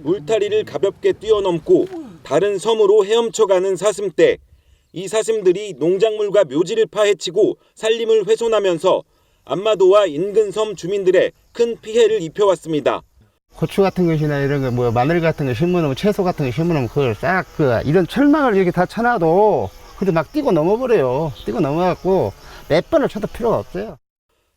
울타리를 가볍게 뛰어넘고 다른 섬으로 헤엄쳐가는 사슴떼. 이 사슴들이 농작물과 묘지를 파헤치고 산림을 훼손하면서 안마도와 인근 섬 주민들의 큰 피해를 입혀왔습니다. 고추 같은 것이나 이런 거, 뭐 마늘 같은 거 심으면, 채소 같은 거 심으면 그걸 싹 이런 철망을 이렇게 다 쳐놔도 그래도 막 뛰고 넘어버려요. 뛰고 넘어갖고 몇 번을 쳐도 필요가 없어요.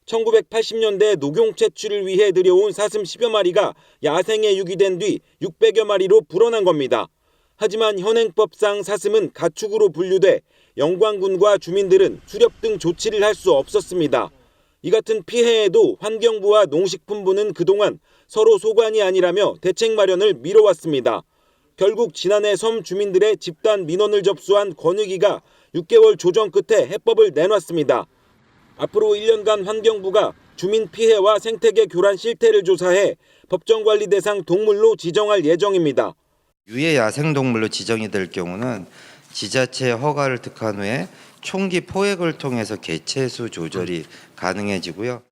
1980년대 녹용 채취를 위해 들여온 사슴 10여 마리가 야생에 유기된 뒤 600여 마리로 불어난 겁니다. 하지만 현행법상 사슴은 가축으로 분류돼 영광군과 주민들은 수렵 등 조치를 할 수 없었습니다. 이 같은 피해에도 환경부와 농식품부는 그동안 서로 소관이 아니라며 대책 마련을 미뤄왔습니다. 결국 지난해 섬 주민들의 집단 민원을 접수한 권익위가 6개월 조정 끝에 해법을 내놨습니다. 앞으로 1년간 환경부가 주민 피해와 생태계 교란 실태를 조사해 법정관리 대상 동물로 지정할 예정입니다. 유해 야생동물로 지정이 될 경우는 지자체의 허가를 득한 후에 총기 포획을 통해서 개체수 조절이 가능해지고요.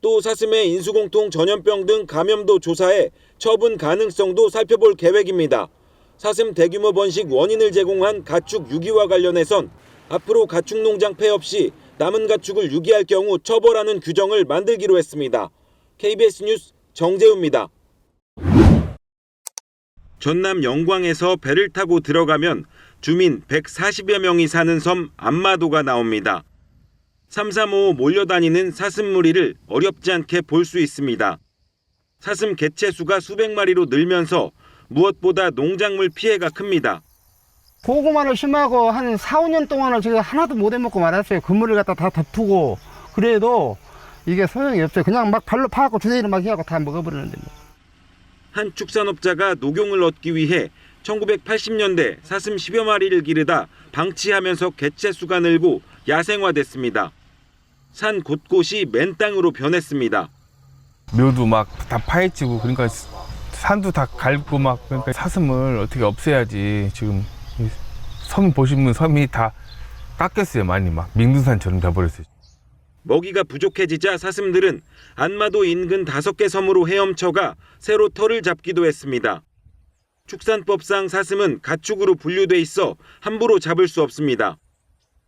또 사슴의 인수공통 전염병 등 감염도 조사해 처분 가능성도 살펴볼 계획입니다. 사슴 대규모 번식 원인을 제공한 가축 유기와 관련해선 앞으로 가축 농장 폐업 시 남은 가축을 유기할 경우 처벌하는 규정을 만들기로 했습니다. KBS 뉴스 정재우입니다. 전남 영광에서 배를 타고 들어가면 주민 140여 명이 사는 섬 안마도가 나옵니다. 삼삼오오 몰려다니는 사슴 무리를 어렵지 않게 볼 수 있습니다. 사슴 개체 수가 수백 마리로 늘면서 무엇보다 농작물 피해가 큽니다. 고구마를 심하고 한 4, 5년 동안을 제가 하나도 못 해먹고 말았어요. 그물을 갖다 다 덮고. 그래도 이게 소용이 없어요. 그냥 막 발로 파갖고 주사위를 막 해갖고 다 먹어버리는데 뭐. 한 축산업자가 녹용을 얻기 위해 1980년대 사슴 10여 마리를 기르다 방치하면서 개체 수가 늘고 야생화됐습니다. 산 곳곳이 맨땅으로 변했습니다. 묘도 막 다 파헤치고 그러니까 산도 다 갈고 막 그러니까 사슴을 어떻게 없애야지. 지금 섬 보시면 섬이 다 깎였어요. 많이 막 민둥산처럼 돼버렸어요. 먹이가 부족해지자 사슴들은 안마도 인근 5개 섬으로 헤엄쳐가 새로 털을 잡기도 했습니다. 축산법상 사슴은 가축으로 분류돼 있어 함부로 잡을 수 없습니다.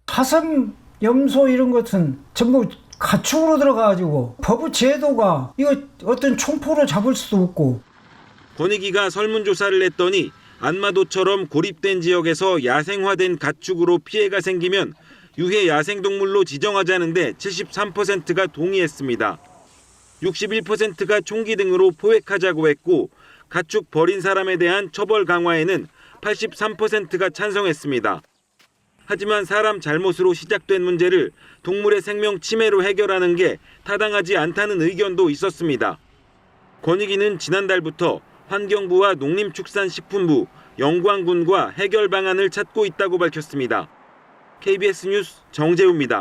사슴, 염소 이런 것은 전부 가축으로 들어가가지고 법의 제도가 이거 어떤 총포로 잡을 수도 없고. 권익위가 설문조사를 했더니 안마도처럼 고립된 지역에서 야생화된 가축으로 피해가 생기면 유해 야생동물로 지정하자는데 73%가 동의했습니다. 61%가 총기 등으로 포획하자고 했고 가축 버린 사람에 대한 처벌 강화에는 83%가 찬성했습니다. 하지만 사람 잘못으로 시작된 문제를 동물의 생명 침해로 해결하는 게 타당하지 않다는 의견도 있었습니다. 권익위는 지난달부터 환경부와 농림축산식품부, 영광군과 해결 방안을 찾고 있다고 밝혔습니다. KBS 뉴스 정재우입니다.